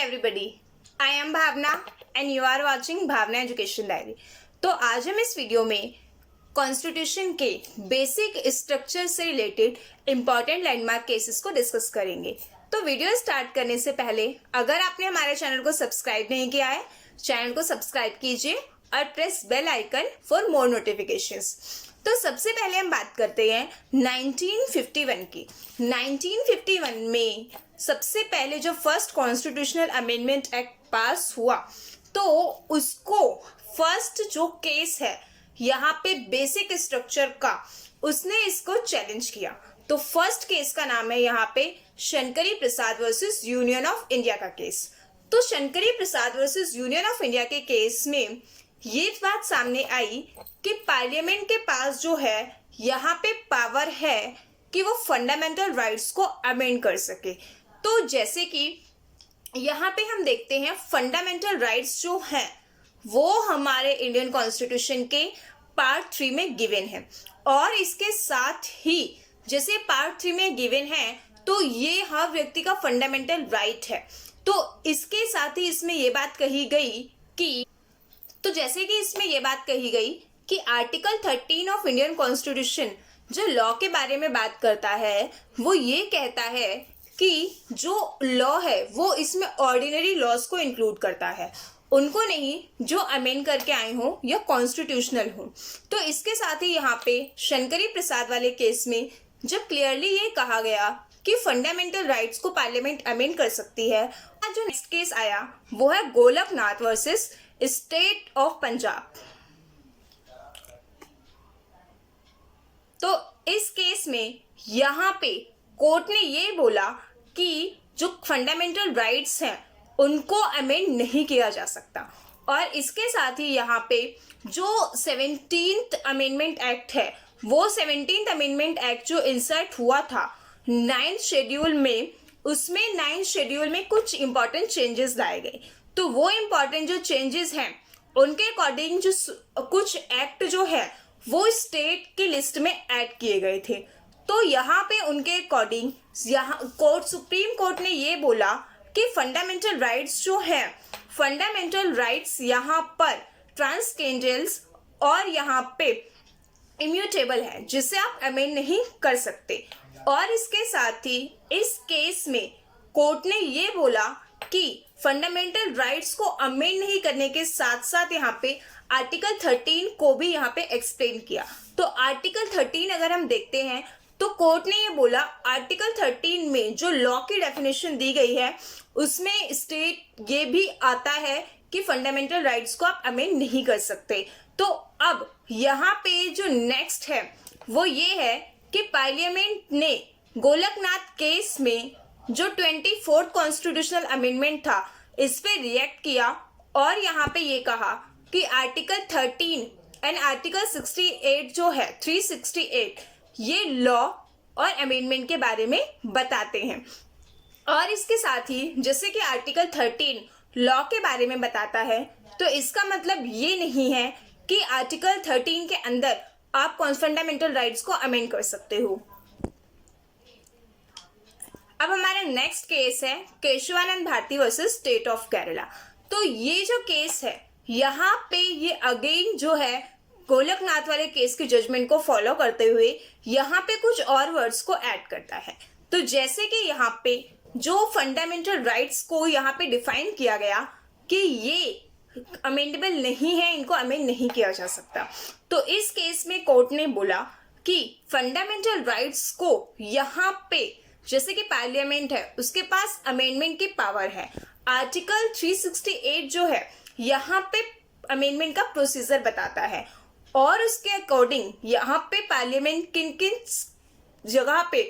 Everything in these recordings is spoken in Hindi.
everybody, I am Bhavna and you are watching Bhavna education diary. तो आज हम इस वीडियो में कॉन्स्टिट्यूशन के बेसिक स्ट्रक्चर से रिलेटेड इम्पॉर्टेंट लैंडमार्क केसेस को डिस्कस करेंगे। तो वीडियो स्टार्ट करने से पहले अगर आपने हमारे चैनल को सब्सक्राइब नहीं किया है, चैनल को सब्सक्राइब कीजिए और press bell icon for more notifications. तो सबसे पहले हम बात करते हैं 1951 की। 1951 में सबसे पहले जो फर्स्ट कॉन्स्टिट्यूशनल अमेंडमेंट एक्ट पास हुआ, तो उसको फर्स्ट जो केस है यहाँ पे बेसिक स्ट्रक्चर का, उसने इसको चैलेंज किया। तो फर्स्ट केस का नाम है यहाँ पे शंकरी प्रसाद वर्सेस यूनियन ऑफ इंडिया का केस। तो शंकरी प्रसाद वर्सेस यूनियन ऑफ इंडिया के केस में ये बात सामने आई कि पार्लियामेंट के पास जो है यहाँ पे पावर है कि वो फंडामेंटल राइट्स को अमेंड कर सके। तो जैसे कि यहाँ पे हम देखते हैं फंडामेंटल राइट्स जो हैं वो हमारे इंडियन कॉन्स्टिट्यूशन के पार्ट 3 में गिवन है, और इसके साथ ही जैसे पार्ट 3 में गिवन है तो ये हर व्यक्ति का फंडामेंटल राइट है। तो इसके साथ ही इसमें ये बात कही गई कि कि आर्टिकल 13 ऑफ इंडियन कॉन्स्टिट्यूशन जो लॉ के बारे में बात करता है, वो ये कहता है कि जो लॉ है वो इसमें ऑर्डिनरी लॉज को इंक्लूड करता है, उनको नहीं जो अमेंड करके आए हों या कॉन्स्टिट्यूशनल हो। तो इसके साथ ही यहाँ पे शंकरी प्रसाद वाले केस में जब क्लियरली ये कहा गया कि फंडामेंटल राइट्स को पार्लियामेंट अमेंड कर सकती है, आज जो नेक्स्ट केस आया वो है Golaknath versus state of Punjab. तो इस केस में यहाँ पे कोर्ट ने ये बोला कि जो फंडामेंटल राइट्स हैं उनको अमेंड नहीं किया जा सकता, और इसके साथ ही यहाँ पे जो 17th अमेंडमेंट एक्ट है, वो 17th अमेंडमेंट एक्ट जो इंसर्ट हुआ था 9th शेड्यूल में, उसमें 9th शेड्यूल में कुछ इंपॉर्टेंट चेंजेस लाए गए। तो वो इम्पॉर्टेंट जो चेंजेस हैं उनके अकॉर्डिंग जो कुछ एक्ट जो है वो स्टेट की लिस्ट में ऐड किए गए थे। तो यहाँ पे उनके अकॉर्डिंग यहाँ सुप्रीम कोर्ट ने ये बोला कि फंडामेंटल राइट्स जो है, फंडामेंटल राइट्स यहाँ पर ट्रांसकेंडल्स और यहाँ पे इम्यूटेबल है, जिसे आप अमेंड नहीं कर सकते। और इसके साथ ही इस केस में कोर्ट ने ये बोला कि फंडामेंटल राइट्स को अमेंड नहीं करने के साथ साथ यहाँ पे आर्टिकल 13 को भी यहाँ पे एक्सप्लेन किया। तो आर्टिकल 13 अगर हम देखते हैं तो कोर्ट ने ये बोला, आर्टिकल 13 में जो लॉ की डेफिनेशन दी गई है उसमें स्टेट ये भी आता है कि फंडामेंटल राइट्स को आप अमेंड नहीं कर सकते। तो अब यहाँ पे जो नेक्स्ट है वो ये है कि पार्लियामेंट ने गोलकनाथ केस में जो 24th कॉन्स्टिट्यूशनल अमेंडमेंट था इस पे रिएक्ट किया, और यहाँ पे ये कहा कि आर्टिकल 13 एंड आर्टिकल 68 जो है 368 ये लॉ और अमेंडमेंट के बारे में बताते हैं। और इसके साथ ही जैसे कि आर्टिकल 13 लॉ के बारे में बताता है, तो इसका मतलब ये नहीं है कि आर्टिकल 13 के अंदर आप फंडामेंटल राइट्स को अमेंड कर सकते हो। अब हमारा नेक्स्ट केस है Keshavananda Bharati versus state of Kerala. तो ये जो केस है यहाँ पे ये अगेन जो है गोलकनाथ वाले केस के जजमेंट को फॉलो करते हुए यहाँ पे कुछ और वर्ड्स को ऐड करता है। तो जैसे कि यहाँ पे जो फंडामेंटल राइट्स को यहाँ पे डिफाइन किया गया कि ये अमेंडेबल नहीं है, इनको अमेंड नहीं किया जा सकता। तो इस केस में कोर्ट ने बोला कि फंडामेंटल राइट्स को यहाँ पे जैसे कि पार्लियामेंट है उसके पास अमेंडमेंट की पावर है। आर्टिकल 368 जो है यहाँ पे अमेंडमेंट का प्रोसीजर बताता है, और उसके अकॉर्डिंग यहाँ पे पार्लियामेंट किन किन जगह पे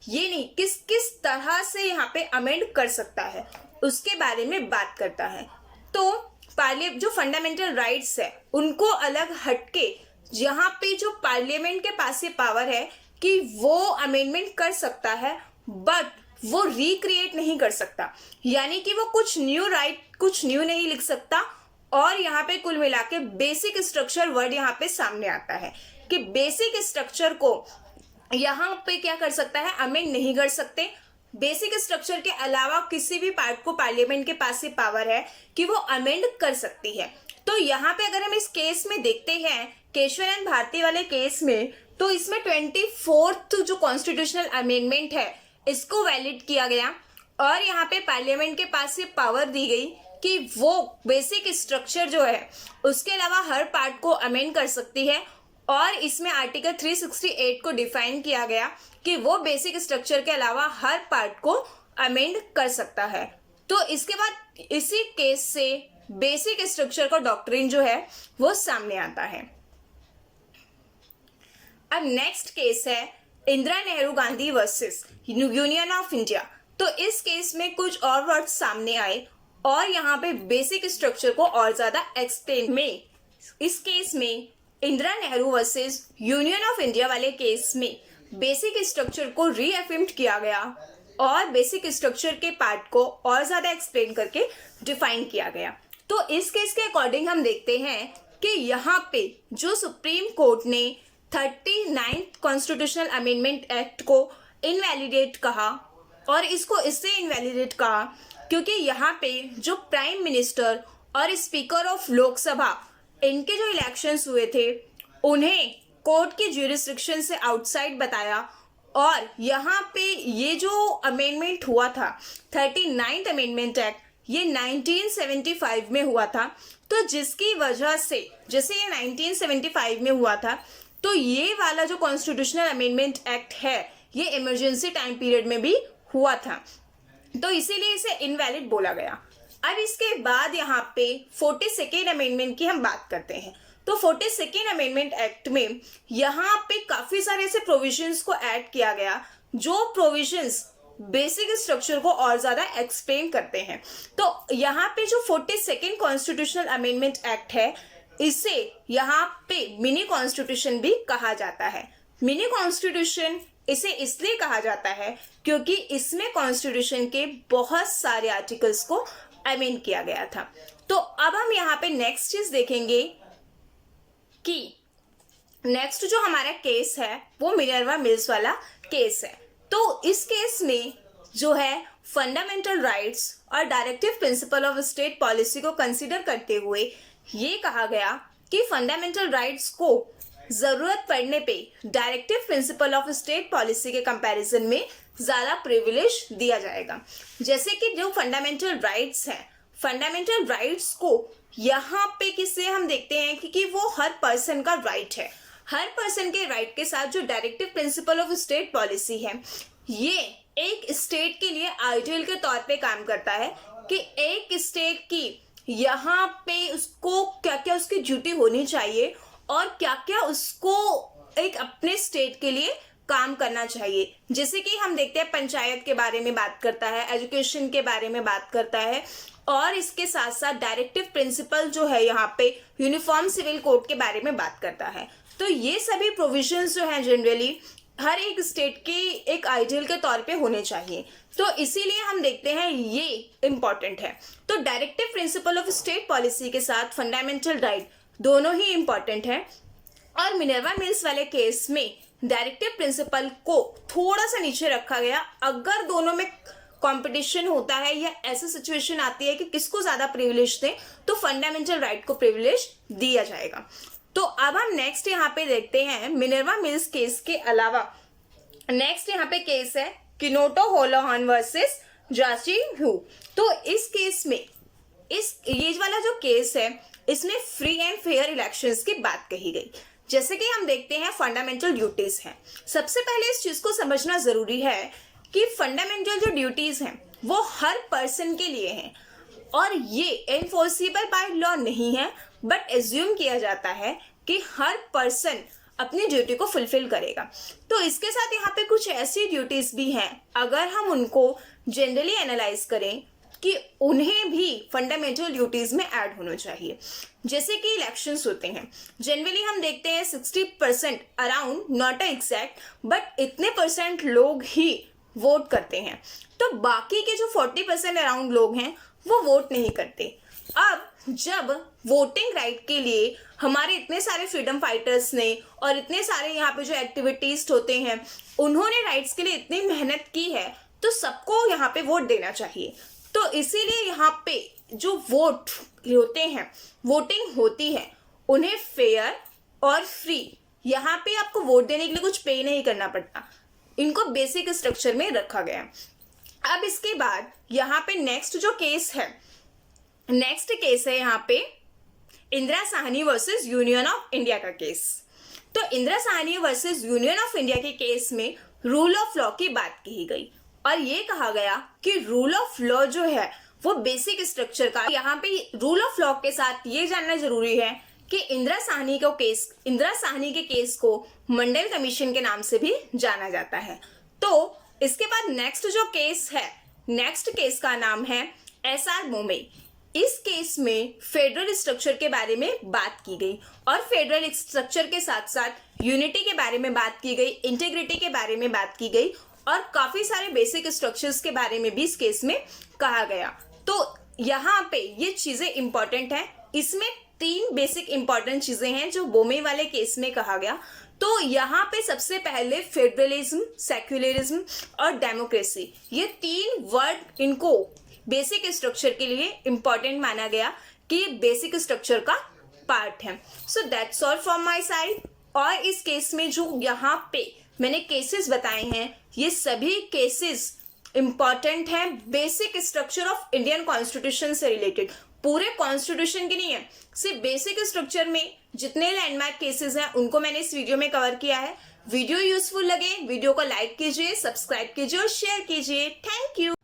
ये नहीं किस किस तरह से यहाँ पे अमेंड कर सकता है उसके बारे में बात करता है। तो जो फंडामेंटल राइट्स है उनको अलग हटके यहाँ पे जो पार्लियामेंट के पास ये पावर है कि वो अमेंडमेंट कर सकता है, बट वो रिक्रिएट नहीं कर सकता, यानी कि वो कुछ न्यू नहीं लिख सकता। और यहाँ पे कुल मिला के बेसिक स्ट्रक्चर वर्ड यहाँ पे सामने आता है कि बेसिक स्ट्रक्चर को यहाँ पे क्या कर सकता है, अमेंड नहीं कर सकते, बेसिक स्ट्रक्चर के अलावा किसी भी पार्ट को पार्लियामेंट के पास ये पावर है कि वो अमेंड कर सकती है। तो यहाँ पे अगर हम इस केस में देखते हैं, केशवानंद भारती वाले केस में, तो इसमें 24th जो कॉन्स्टिट्यूशनल अमेंडमेंट है इसको वैलिड किया गया और यहाँ पे पार्लियामेंट के पास ये पावर दी गई कि वो बेसिक स्ट्रक्चर जो है उसके अलावा हर पार्ट को अमेंड कर सकती है। और इसमें आर्टिकल 368 को डिफाइन किया गया कि वो बेसिक स्ट्रक्चर के अलावा हर पार्ट को अमेंड कर सकता है। तो इसके बाद इसी केस से बेसिक स्ट्रक्चर का डॉक्ट्रिन जो है वो सामने आता है। अब नेक्स्ट केस है Indira Nehru Gandhi versus union of India. तो इस केस में कुछ और वर्ड्स सामने आए और यहाँ पे बेसिक स्ट्रक्चर को और ज्यादा एक्सप्लेन में, इस केस में Indira Nehru versus union of India वाले केस में बेसिक स्ट्रक्चर को रीअफर्म्ड किया गया और बेसिक स्ट्रक्चर के पार्ट को और ज्यादा एक्सप्लेन करके डिफाइन किया गया। तो इस केस के अकॉर्डिंग हम देखते हैं कि यहाँ पे जो सुप्रीम कोर्ट ने 39th कॉन्स्टिट्यूशनल अमेंडमेंट एक्ट को इनवैलिडेट कहा और इसको इससे इनवैलिडेट कहा क्योंकि यहाँ पे जो प्राइम मिनिस्टर और स्पीकर ऑफ लोकसभा इनके जो इलेक्शंस हुए थे उन्हें कोर्ट की ज्यूरिसडिक्शन से आउटसाइड बताया और यहाँ पे ये जो अमेंडमेंट हुआ था 39th अमेंडमेंट एक्ट, ये 1975 में हुआ था। तो जिसकी वजह से जैसे ये 1975 में हुआ था तो ये वाला जो कॉन्स्टिट्यूशनल अमेंडमेंट एक्ट है ये इमरजेंसी टाइम पीरियड में भी हुआ था, तो इसीलिए इसे इनवैलिड बोला गया। अब इसके बाद यहाँ पे 42nd अमेंडमेंट की हम बात करते हैं। तो 42nd अमेंडमेंट एक्ट में यहाँ पे काफी सारे ऐसे प्रोविजंस को ऐड किया गया जो प्रोविजंस बेसिक स्ट्रक्चर को और ज्यादा एक्सप्लेन करते हैं। तो यहाँ पे जो 42nd कॉन्स्टिट्यूशनल अमेंडमेंट एक्ट है इसे यहाँ पे मिनी कॉन्स्टिट्यूशन भी कहा जाता है। मिनी कॉन्स्टिट्यूशन इसे इसलिए कहा जाता है क्योंकि इसमें कॉन्स्टिट्यूशन के बहुत सारे आर्टिकल्स को अमेंड किया गया था। तो अब हम यहाँ पे नेक्स्ट चीज देखेंगे कि नेक्स्ट जो हमारा केस है वो मिनर्वा मिल्स वाला केस है। तो इस केस में जो है फंडामेंटल राइट्स और directive principle of state policy को कंसीडर करते हुए ये कहा गया कि फंडामेंटल राइट्स को जरूरत पड़ने पे directive principle of state policy के कंपैरिजन में ज्यादा प्रिविलेज दिया जाएगा। जैसे कि जो फंडामेंटल राइट्स हैं, फंडामेंटल राइट्स को यहाँ पे किससे हम देखते हैं कि वो हर पर्सन का राइट है। हर पर्सन के राइट के साथ जो directive principle of state policy है ये एक स्टेट के लिए आइडियल के तौर पे काम करता है कि एक स्टेट की यहाँ पे उसको क्या क्या उसकी ड्यूटी होनी चाहिए और क्या क्या उसको एक अपने स्टेट के लिए काम करना चाहिए। जैसे कि हम देखते हैं पंचायत के बारे में बात करता है, एजुकेशन के बारे में बात करता है और इसके साथ साथ डायरेक्टिव प्रिंसिपल जो है यहाँ पे यूनिफॉर्म सिविल कोड के बारे में बात करता है। तो ये सभी प्रोविजंस जो हैं जनरली हर एक स्टेट के एक आइडियल के तौर पे होने चाहिए। तो इसीलिए हम देखते हैं ये इम्पॉर्टेंट है। तो directive principle of state policy के साथ फंडामेंटल राइट दोनों ही इम्पॉर्टेंट है। और मिनर्वा मिल्स वाले केस में डायरेक्टिव प्रिंसिपल को थोड़ा सा नीचे रखा गया। अगर दोनों में कंपटीशन होता है या ऐसी सिचुएशन आती है कि किसको ज्यादा प्रिविलेज दें तो फंडामेंटल राइट को प्रिविलेज दिया जाएगा। तो अब हम नेक्स्ट यहाँ पे देखते हैं मिनर्वा मिल्स केस के अलावा नेक्स्ट यहाँ पे केस है किनोटो होलोहान वर्सेस जाची हु। तो इस केस में ये वाला जो केस है इसमें फ्री एंड फेयर इलेक्शंस की बात कही गई। जैसे कि हम देखते हैं फंडामेंटल ड्यूटीज हैं। सबसे पहले इस चीज को समझना जरूरी है कि फंडामेंटल जो ड्यूटीज हैं वो हर पर्सन के लिए हैं और ये एनफोर्सेबल बाय लॉ नहीं है, बट एज्यूम किया जाता है कि हर पर्सन अपनी ड्यूटी को फुलफिल करेगा। तो इसके साथ यहाँ पे कुछ ऐसी ड्यूटीज भी हैं अगर हम उनको जनरली एनालाइज करें कि उन्हें भी फंडामेंटल ड्यूटीज में ऐड होना चाहिए। जैसे कि इलेक्शंस होते हैं, जनरली हम देखते हैं 60% अराउंड, नॉट एग्जैक्ट बट इतने परसेंट लोग ही वोट करते हैं। तो बाकी के जो 40% अराउंड लोग हैं वो वोट नहीं करते। अब जब वोटिंग राइट के लिए हमारे इतने सारे फ्रीडम फाइटर्स ने और इतने सारे यहाँ पे जो एक्टिविटीज होते हैं उन्होंने राइट्स के लिए इतनी मेहनत की है, तो सबको यहाँ पे वोट देना चाहिए। तो इसीलिए यहाँ पे जो वोट होते हैं, वोटिंग होती है, उन्हें फेयर और फ्री, यहाँ पे आपको वोट देने के लिए कुछ पे नहीं करना पड़ता, इनको बेसिक स्ट्रक्चर में रखा गया। अब इसके बाद यहाँ पे नेक्स्ट केस है यहाँ पे Indira Sahni versus union of India का केस। तो Indira Sahni versus union of India के केस में रूल ऑफ लॉ की बात की गई और ये कहा गया कि रूल ऑफ लॉ जो है वो बेसिक स्ट्रक्चर का। यहाँ पे रूल ऑफ लॉ के साथ ये जानना जरूरी है कि इंदिरा साहनी के केस को मंडल कमीशन के नाम से भी जाना जाता है। तो इसके बाद नेक्स्ट केस का नाम है SR मोमे। इस केस में फेडरल स्ट्रक्चर के बारे में बात की गई और फेडरल स्ट्रक्चर के साथ साथ यूनिटी के बारे में बात की गई, इंटीग्रिटी के बारे में बात की गई और काफी सारे बेसिक स्ट्रक्चर्स के बारे में भी इस केस में कहा गया। तो यहाँ पे ये चीजें इंपॉर्टेंट हैं। इसमें 3 बेसिक इंपॉर्टेंट चीजें हैं जो बोमे वाले केस में कहा गया। तो यहाँ पे सबसे पहले फेडरलिज्म, सेक्युलरिज्म और डेमोक्रेसी, ये 3 वर्ड इनको बेसिक स्ट्रक्चर के लिए इंपॉर्टेंट माना गया कि ये बेसिक स्ट्रक्चर का पार्ट है। So that's all from my side. और इस केस में जो यहाँ पे मैंने केसेस बताए हैं, ये सभी केसेस इंपॉर्टेंट हैं basic structure of Indian constitution से रिलेटेड। पूरे कॉन्स्टिट्यूशन की नहीं है, सिर्फ बेसिक स्ट्रक्चर में जितने लैंडमार्क केसेस हैं उनको मैंने इस वीडियो में कवर किया है। वीडियो यूजफुल लगे वीडियो को लाइक कीजिए, सब्सक्राइब कीजिए और शेयर कीजिए। Thank you.